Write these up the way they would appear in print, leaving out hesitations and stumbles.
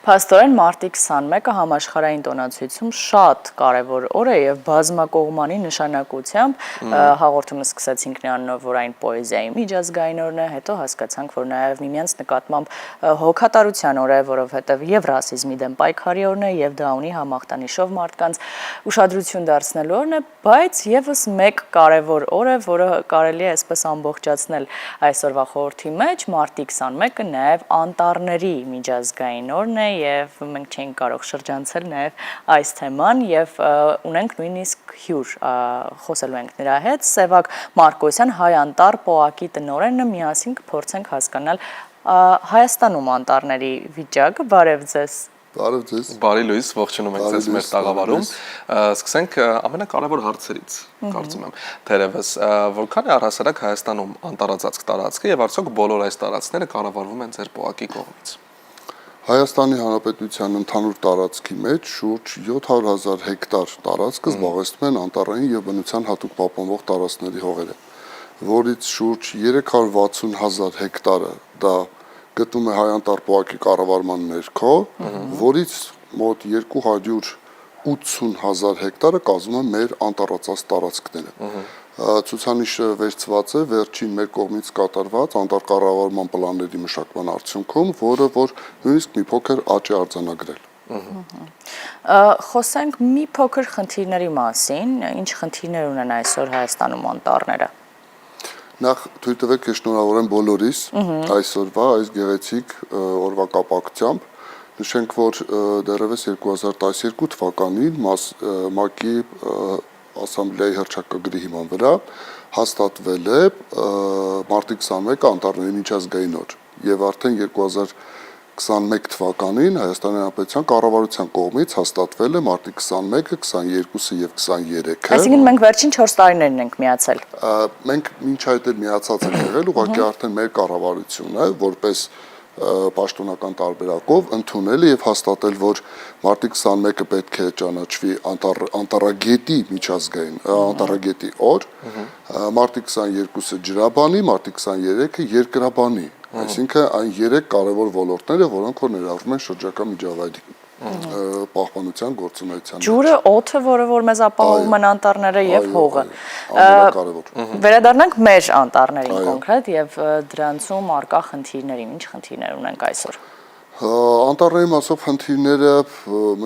Փաստորեն մարտի 21-ը համաշխարհային տոնացույցում շատ կարևոր օր է եւ բազմակողմանի նշանակությամբ հաղորդումը սկսեցինք նրանով, որ այն պոեզիայի միջազգային օրն է, հետո հասկացանք, որ նաեւ միմյանց նկատմամբ հոգատարության օր է, որովհետեւ եւ ռասիզմի դեմ պայքարի օրն է եւ Դաունի համախտանիշով մարդկանց ուշադրություն դարձնելու օրն է, բայց եւս մեկ կարևոր օր է, որը կարելի է այսպես ամբողջացնել այսօրվա խորհրդի մեջ, մարտի 21-ը նաեւ անտառների միջազգային օրն է եւ մենք չենք կարող շրջանցել նաեւ այս թեման եւ ունենք նույնիսկ հյուր խոսելու ենք նրա հետ Սևակ Մարկոսյան հայ անտառ պոակի տնօրենը միասին կփորձենք հասկանալ Հայաստանում անտառների վիճակը բարև ձեզ Բարև ձեզ Բարի լույս ողջունում ենք ձեզ մեր տաղավարում սկսենք ամենակարևոր հարցերից կարծում եմ թերևս որքան է առհասարակ Հայաստանում անտառածածկ տարածքը եւ արդյոք բոլոր այս տարածքները կառավարվում են ձեր պոակի կողմից Հայաստանի Հանրապետության ընդհանուր տարածքի մեջ շուրջ 700,000 հեկտար տարածքը զբաղեցնում են անտառային եւ բնության հատուկ պահպանվող տարածքների հողերը, որից շուրջ 360,000 հեկտարը դա գտնվում է Հայ անտառ պոակի կառավարման ներքո, որից մոտ 280,000 հեկտարը կազմում է մեր անտառածածկ տարածքները։ Ցուցանիշը վերցված է վերջին մեր կողմից կատարված անտառ կառավարման պլանների մշակման արդյունքում, որը որ նույնիսկ մի փոքր աճ է արձանագրել։ Խոսենք մի փոքր խնդիրների մասին, ինչ խնդիրներ ունեն այսօր Հայաստանում անտառները։ Նախ թույլ տվեք շնորհավորեմ բոլորիս այսօրվա այս գեղեցիկ օրվա կապակցությամբ նշենք, որ դեռևս 2012 թվականին ՄԱԿ-ի ասամբլեայի հռչակագրի հիման վրա հաստատվել է մարտի 21-ը անտառների միջազգային օր եւ արդեն 2021 թվականին Հայաստանի Հանրապետության կառավարության կողմից հաստատվել է մարտի 21-ը, 22-ը եւ 23-ը։ Այսինքն մենք վերջին 4 տարիներն ենք միացել։ Մենք մինչ այդ էլ միացած ենք եղել, ուղղակի արդեն մեր կառավարությունը որպես պաշտոնական տարբերակով ընդունել եւ հաստատել, որ մարտի 21-ը պետք է ճանաչվի անտառագետի միջազգային անտառագետի օր, մարտի 22-ը ջրաբանի, մարտի 23-ը երկրաբանի, այսինքն այն 3 կարևոր ոլորտները, որոնք որ ներառվում են շրջակա միջավայրի պահպանության գործունեության։ Ջուրը, օդը, որը որ մեզ ապահովում են անտառները եւ հողը։ Ամենակարևոր։ Վերադառնանք մեր անտառներին կոնկրետ եւ դրանցում արկա խնդիրներին, ինչ խնդիրներ ունենք այսօր։ Անտառների մասով խնդիրները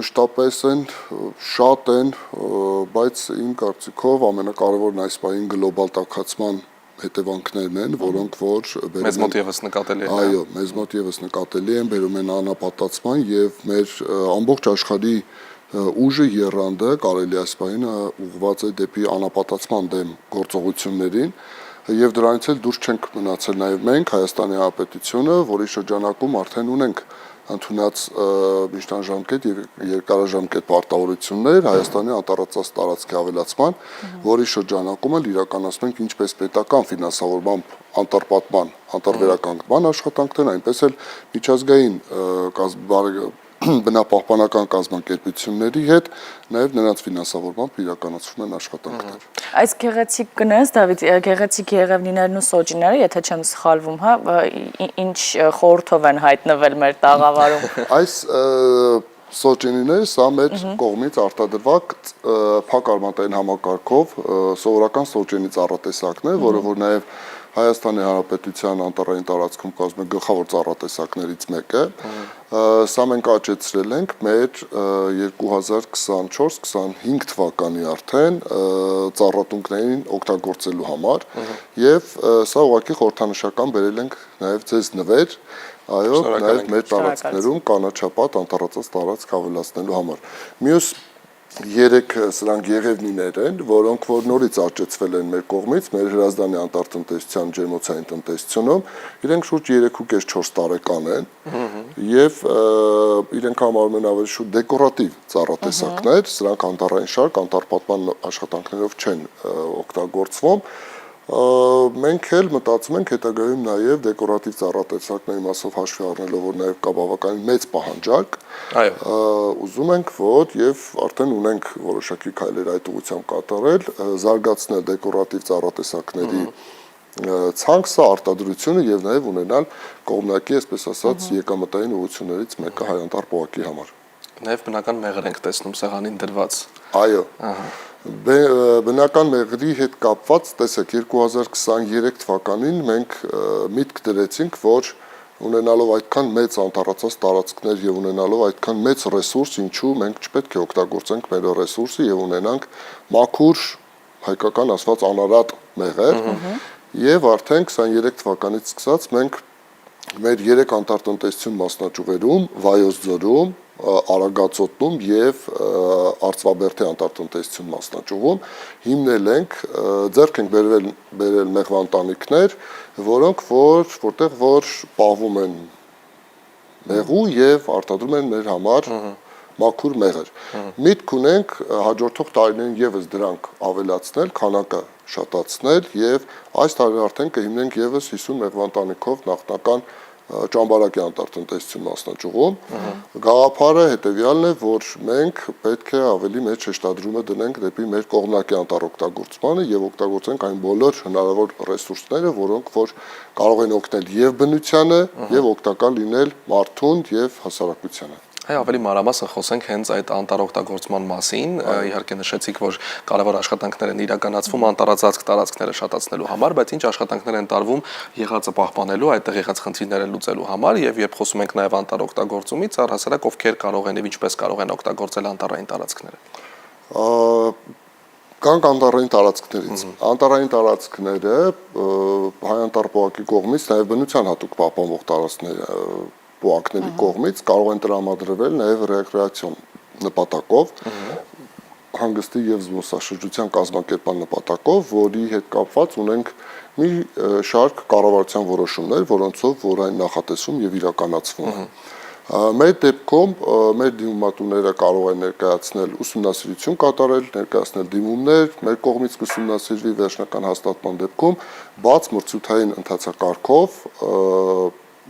մշտապես են, շատ են, բայց իմ կարծիքով ամենակարևորն այս պահին գլոբալ տաքացման հետևանքներն են, որոնք որ մեզ մոտ եւս նկատելի են։ Այո, մեզ մոտ եւս նկատելի են, բերում են անապատացման եւ մեր ամբողջ աշխարհի ուժը եռանդը կարելի այս պահին ուղղված է դեպի անապատացման դեմ գործողություններին եւ դրանից էլ դուրս չենք մնացել նաեւ մենք Հայաստանի Հանրապետությունը, որի շրջանակում արդեն ունենք ընդունած միջնաժամկետ եւ երկարաժամկետ պարտավորություններ Հայաստանի անտառածածկ տարածքի ավելացման, որի շրջանակում էլ իրականացնում ենք ինչպես պետական ֆինանսավորմամբ անտառպատման, անտառվերականգնման աշխատանքներ, այնպես էլ միջազգային բնապահպանական կազմակերպությունների հետ նաև նրանց ֆինանսավորմամբ իրականացվում են աշխատանքներ։ Այս գեղեցիկ կնես, Դավիթ, գեղեցիկ եղևնիներն ու սոճիները, եթե չեմ սխալվում, հա, ինչ խորհրդով են հայտնվել մեր տաղավարում։ Այս սոճինիները սա մեր կողմից արտադրված փակ արմատային համակարգով սովորական սոճինի ծառատեսակն է, որը որ նաև Հայաստանի Հանրապետության անտառային տարածքում կազմում է գլխավոր ծառատեսակներից մեկը։ Սա մենք աճեցրել ենք մեր 2024-25 թվականի արդեն ծառատունկներին օգտագործելու համար եւ սա ուղղակի խորհրդանշական բերել ենք նաև ձեզ նվեր, այո, նաև մեր տարածքներում կանաչապատ անտառածածկ տարածք ավելացնելու համար։ Մյուս 3 սրանք եղևնիներ են, որոնք որ նորից աճեցվել են մեր կողմից, մեր Հրազդանի անտառտնտեսության ջերմոցային տնտեսությունում, իրենք շուրջ 3.5-4 տարեկան են եւ իրենք համարվում են ավելի շուտ դեկորատիվ ծառատեսակներ, սրանք անտառային շարք, անտառպատման աշխատանքներով չեն օգտագործվում։ Մենք էլ մտածում ենք հետագայում նաև դեկորատիվ ծառատեսակների մասով հաշվի առնելով, որ նաև կա բավականին մեծ պահանջարկ, ուզում ենք, որ եւ արդեն ունենք որոշակի քայլեր այդ ուղղությամբ կատարել, զարգացնել դեկորատիվ ծառատեսակների ցանկ, սա արտադրությունը եւ նաեւ ունենալ կողմնակի, այսպես ասած, եկամտային ուղղություններից մեկը հայ-անտառ պողակի համար։ Նաև բնական մեղր ենք տեսնում սեղանին դրված։ Այո։ Բնական մեղրի հետ կապված, տեսեք, 2023 թվականին մենք միտք դրեցինք, որ ունենալով այդքան մեծ անտառացած տարածքներ եւ ունենալով այդքան մեծ ռեսուրս, ինչու մենք չպետք է օգտագործենք մեր ռեսուրսը եւ ունենանք մաքուր, հայկական ասված անարատ մեղր, եւ արդեն 23 թվականից սկսած մենք մեր 3 անտառտնտեսություն մասնաճյուղերում, Վայոց ձորում, Արագածոտնում եւ Արծվաբերդի անտառտնտեսություն մասնաճյուղում հիմնել ենք, ձեռք ենք բերել մեղվանտանիքներ, որոնք որտեղ որ պահվում են մեղու եւ արտադրում են մեր համար մաքուր մեղր։ Միտք ունենք հաջորդող տարիներին եւս դրանք ավելացնել, քանակը շատացնել եւ այս տարի արդեն կհիմնենք եւս 50 մեղվանտանիքով նախնական ճամբարակի անտառտնտեսություն մասնաճյուղում։ Գաղափարը հետեւյալն է, որ մենք պետք է ավելի մեծ շեշտադրումը դնենք դեպի մեր կողմնակի անտառօգտագործմանը եւ օգտագործենք այն բոլոր հնարավոր ռեսուրսները, որոնք որ կարող են օգնել եւ բնությանը եւ օգտակար լինել մարդուն եւ հասարակությանը։ Այ ավելի մանրամասն խոսենք հենց այդ անտառօգտագործման մասին, իհարկե նշեցիք, որ կարևոր աշխատանքներ են իրականացվում անտառածածկ տարածքները շատացնելու համար, բայց ինչ աշխատանքներ են տարվում եղածը պահպանելու, այդտեղ եղած խնդիրները լուծելու համար եւ երբ խոսում ենք նաեւ անտառօգտագործումից, առհասարակ ովքեր կարող են եւ ինչպես կարող են օգտագործել անտառային տարածքները։ Կան անտառային տարածքներից։ Անտառային տարածքները հայ անտառ պողակի կողմից նաեւ բնության հատուկ պահպանվող տարածքներ պողակների կողմից կարող են տրամադրվել նաև ռեկրեացիոն նպատակով, հանգստի եւ զբոսաշրջության կազմակերպման նպատակով, որի հետ կապված ունենք մի շարք կառավարության որոշումներ, որոնցով որ այն նախատեսում եւ իրականացվում են։ Մեր դեպքում մեր դիմումատուները կարող են ներկայացնել ուսումնասիրություն կատարել, ներկայացնել դիմումներ, մեր կողմից կուսումնասիրվի վերջնական հաստատման դեպքում բաց մրցութային ընթացակարգով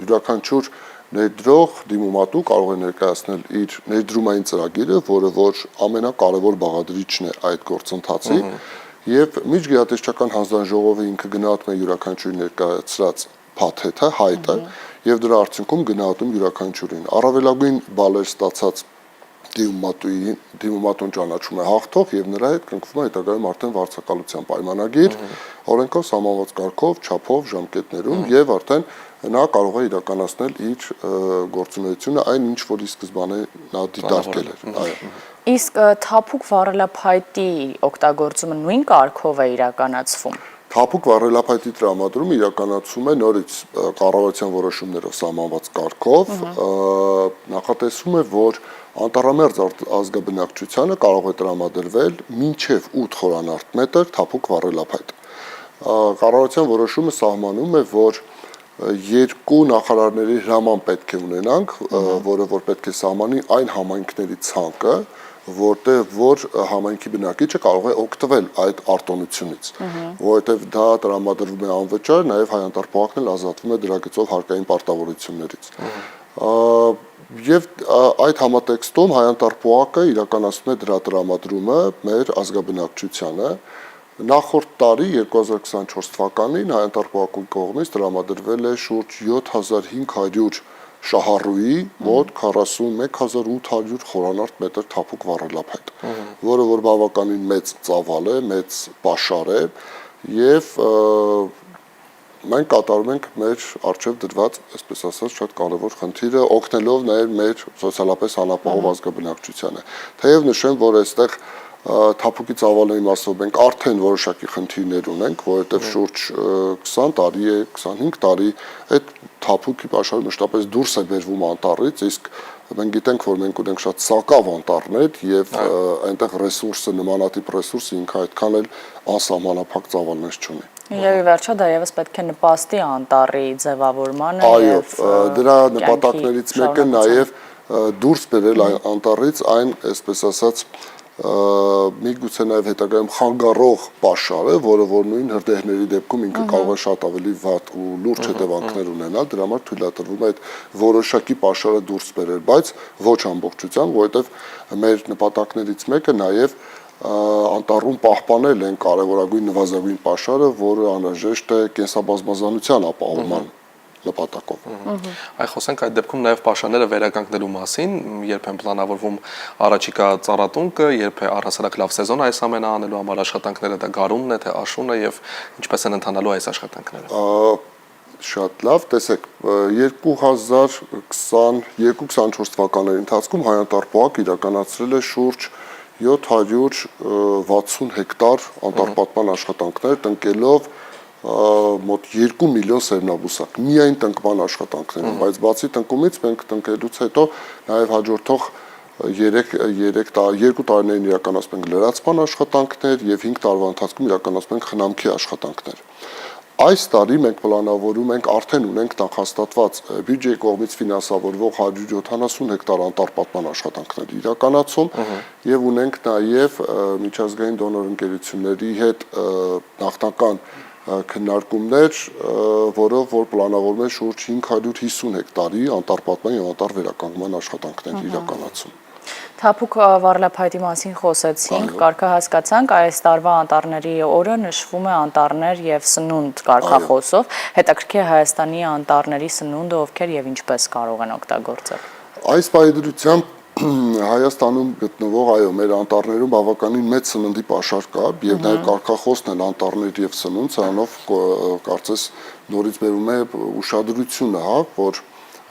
յուրաքանչյուր ներդրող դիմումատու կարող է ներկայացնել իր ներդրումային ծրագիրը, որը որ ամենակարևոր բաղադրիչն է այդ գործընթացի, եւ միջգերատեսչական հանձնաժողովը ինքը գնահատում է յուրաքանչյուրի ներկայացրած փաթեթը, հայտը, եւ դրա արդյունքում գնահատում յուրաքանչյուրին։ Առավելագույն բալեր ստացած դիմումատուն ճանաչում է հաղթող եւ նրա հետ կնքվում է հետագայում արդեն վարձակալության պայմանագիր, օրենքով սահմանված կարգով, չափով, ժամկետներում եւ արդեն նա կարող է իրականացնել իր գործունեությունը այն ինչ որ ի սկզբանե նա դիտարկել էր։ Այո։ Իսկ թափուկ վառելափայտի օգտագործումը նույն կարգով է իրականացվում։ Թափուկ վառելափայտի տրամադրումը իրականացվում է նորից կառավարության որոշումներով սահմանված կարգով, նախատեսվում է, որ անտառամերձ ազգաբնակչությանը կարող է տրամադրվել մինչև 8 խորանարդ մետր թափուկ վառելափայտ։ Կառավարության որոշումը սահմանում է, որ երկու նախարարների հրաման պետք է ունենանք, որը որ պետք է սահմանի այն համայնքների ցանկը, որ համայնքի բնակիչը կարող է օգտվել այդ արտոնությունից, որովհետև դա տրամադրվում է անվճար, նաև հայ անտառ պողակն էլ ազատվում է դրագծով հարկային պարտավորություններից։ Եվ այդ համատեքստում հայ անտառ պողակը իրականացնում է դրա տրամադրումը մեր ազգաբնակչությանը։ Նախորդ տարի 2024 թվականին հայ անտառ պողակի կողմից տրամադրվել է շուրջ 7500 շահառուի մոտ 41800 խորանարդ մետր թափուկ վառելափայտ, որը որ բավականին մեծ ծավալ է, մեծ պաշար է եւ մենք կատարում ենք մեր արժեվ դրված, այսպես ասած, շատ կարևոր խնդիրը, օգնելով նաեւ մեր սոցիալապես անապահով ազգաբնակչությանը։ Թեև նշեմ, որ այստեղ թափուկի ծավալների մասով մենք արդեն որոշակի խնդիրներ ունենք, որովհետև շուրջ 20 տարի է, 25 տարի այդ թափուկի պաշարը մշտապես դուրս է բերվում անտառից, իսկ մենք գիտենք, որ մենք ունենք շատ սակավ անտառներ եւ այնտեղ ռեսուրսը, նմանատիպ ռեսուրսը ինքը այդքան էլ անսահմանափակ ծավալներ չունի։ Եվ ի վերջո դա եւս պետք է նպաստի անտառի ձևավորմանը եւ դրա նպատակներից մեկը նաեւ դուրս բերել անտառից այն, այսպես ասած, միգուցե նաև հետագայում խանգարող պաշարը, որը որ նույն հրդեհների դեպքում ինքը կարող է շատ ավելի վատ ու լուրջ հետևանքներ ունենալ, դրա համար թույլատրվում է այդ որոշակի պաշարը դուրս բերել, բայց ոչ ամբողջությամբ, որովհետև մեր նպատակներից մեկը նաև անտառում պահպանել են կարևորագույն նվազագույն պաշարը, որը անհրաժեշտ է կենսաբազմազանության ապահովման նպատակով։ Այ խոսենք այդ դեպքում նաև պաշարները վերականգնելու մասին, երբ են պլանավորվում առաջիկա ծառատունկը, երբ է առհասարակ լավ սեզոն այս ամենը անելու համար աշխատանքները, դա գարունն է, թե աշունը եւ ինչպես են ընթանալու այս աշխատանքները։ Շատ լավ, տեսեք, 2022-24 թվականների ընթացքում Հայանտառ ՊՕԱԿ իրականացրել է շուրջ 760 հեկտար անտառպատման աշխատանքներ, տնկելով մոտ 2 միլիոն սերմնաբուսակ, միայն տնկման աշխատանքներում, բայց բացի տնկումից մենք տնկելուց հետո նաև հաջորդող 2 տարիներին իրականացնում ենք լրացման աշխատանքներ եւ 5 տարվա ընթացքում իրականացնում ենք խնամքի աշխատանքներ։ Այս տարի մենք պլանավորում ենք, արդեն ունենք նախաստատված բյուջեի կողմից ֆինանսավորվող 170 հեկտար անտառպատման աշխատանքներ իրականացում եւ ունենք նաեւ միջազգային դոնոր ընկերությունների հետ նախնական քննարկումներ, որով որ պլանավորում են շուրջ 550 հեկտարի անտառպատման եւ անտառ վերականգնման աշխատանքներ իրականացում։ Թափուկ վառելափայտի մասին խոսեցինք, կարգահասկացանք, այս տարվա անտառների օրը նշվում է անտառներ եւ սնունդ կարգախոսով, հետաքրքիր Հայաստանի անտառների սնունդը ովքեր եւ ինչպես կարող են օգտագործել։ Այս պայմանությամբ Հայաստանում գտնվող մեր անտառներում բավականին մեծ սննդի պաշար կա եւ նաեւ կարգախոսն են անտառներ եւ սնունդ, սրանով կարծես նորից բերում է ուշադրությունը, որ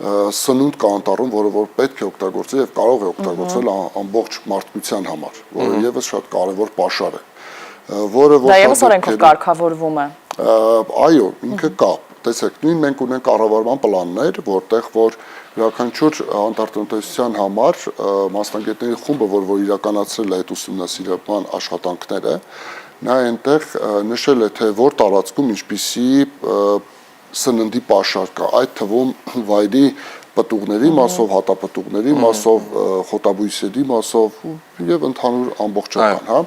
սնունդ կա անտառում, որը որ պետք է օգտագործել եւ կարող է օգտագործել ամբողջ մարդկության համար, որը եւս շատ կարեւոր պաշար է, որը որ դա եւս օրենքով կարգավորվում է։ Այո, ինքը կա։ Տեսեք, նույն մենք ունենք կառավարման պլաններ, որտեղ որ յուրաքանչյուր անտառտնտեսության համար մասնագետների խումբը, որ իրականացրել է այդ ուսումնասիրման աշխատանքները, նա այնտեղ նշել է, թե որ տարածքում ինչպիսի սննդի պաշար կա, այդ թվում վայրի պտուղների մասով, հատապտուղների մասով, խոտաբույսերի մասով եւ ընդհանուր ամբողջական, հա։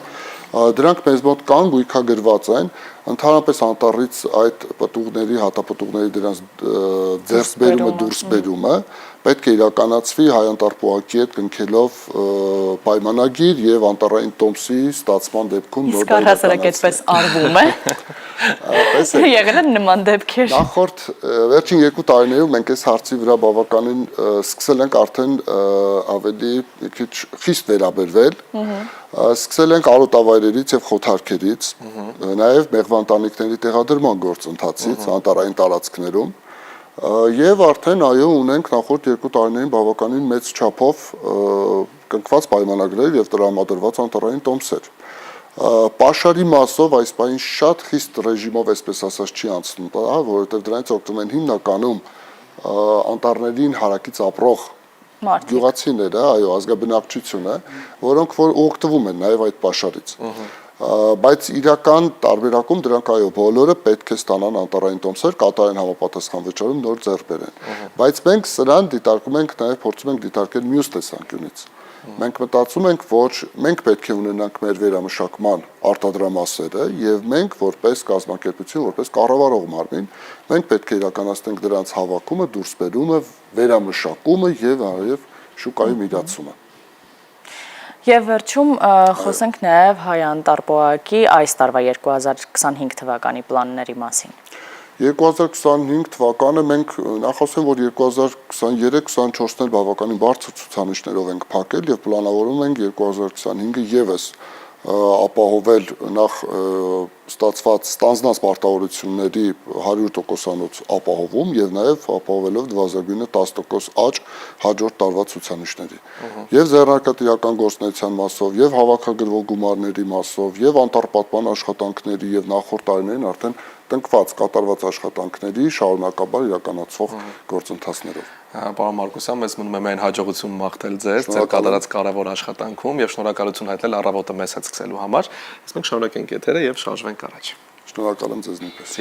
Դրանք մեզ մոտ կան, գույքագրված են, ընդհանրապես անտառից այդ պտուղների, հատապտուղների դրանց ձեռքբերումը, դուրսբերումը պետք է իրականացվի Հայանտառ ՊՕԱԿ-ի հետ կնքելով պայմանագիր եւ անտառային տոմսի ստացման դեպքում նոր իրականացնել։ Իսկ այդպես արվում է։ Եղել են նման դեպքեր։ Նախորդ վերջին 2 տարիներում մենք այս հարցի վրա բավականին սկսել ենք արդեն ավելի մի քիչ խիստ վերաբերվել։ Սկսել ենք արոտավայրերից եւ խոթարքերից, նաեւ մեղվանտանիքների տեղադրման գործընթացից անտառային տարածքներում եւ արդեն այո ունենք նախորդ 2 տարիներին բավականին մեծ չափով կնքված պայմանագրեր եւ տրամադրված անտառային տոմսեր։ Պաշարի մասով այս պահին շատ խիստ ռեժիմով, այսպես ասած, չի անցնում, որովհետեւ դրանից օգտվում են հիմնականում անտառներին հարակից ապրող գյուղացիները, այո, ազգաբնակչությունը, որոնք որ օգտվում են նաեւ այդ պաշարից։ Բայց իրական տարբերակում դրանք այո բոլորը պետք է ստանան անտառային տոմսեր, կատարեն համապատասխան վճարում, նոր ձեռք բերեն։ Բայց մենք սրան դիտարկում ենք նաեւ փորձում ենք դիտարկել մյուս տեսանկյունից։ Մենք մտածում ենք, որ մենք պետք է ունենանք մեր վերամշակման արտադրամասերը եւ մենք որպես կազմակերպություն, որպես կառավարող մարմին, մենք պետք է իրականացնենք դրանց հավաքումը, դուրսբերումը, վերամշակումը եւ այո շուկայում իրացումը։ Եվ վերջում խոսենք նաև Հայանտառ ՊՕԱԿ-ի այս տարվա 2025 թվականի պլանների մասին։ 2025 թվականը մենք նախասեմ, որ 2023-24-ն էլ բավականին բարձր ցուցանիշներով ենք փակել եւ պլանավորում ենք 2025-ը եւս ապահովել նախ ստացված ստանձնած պարտավորությունների 100%-անոց ապահովում եւ նաեւ ապահովելով նվազագույնը 10% աճ հաջորդ տարվա ցուցանիշների։ Եվ ձեռնարկատիրական գործունեության մասով, եւ հավաքագրվող գումարների մասով, եւ անտառպատման աշխատանքների եւ նախորդ տարիներին արդեն տնկված կատարված աշխատանքների շարունակաբար իրականացվող գործընթացներով։ Պարոն Մարկոսյան, մեզ մնում է միայն հաջողություն մաղթել ձեզ, ձեր կատարած կարևոր աշխատանքում եւ շնորհակալություն հայտնել առավոտը մեզ հետ սկսելու համար։ Իսկ մենք շարունակենք եթերը եւ շարժվենք առաջ։ Շնորհակալ եմ ձեզ նույնպես։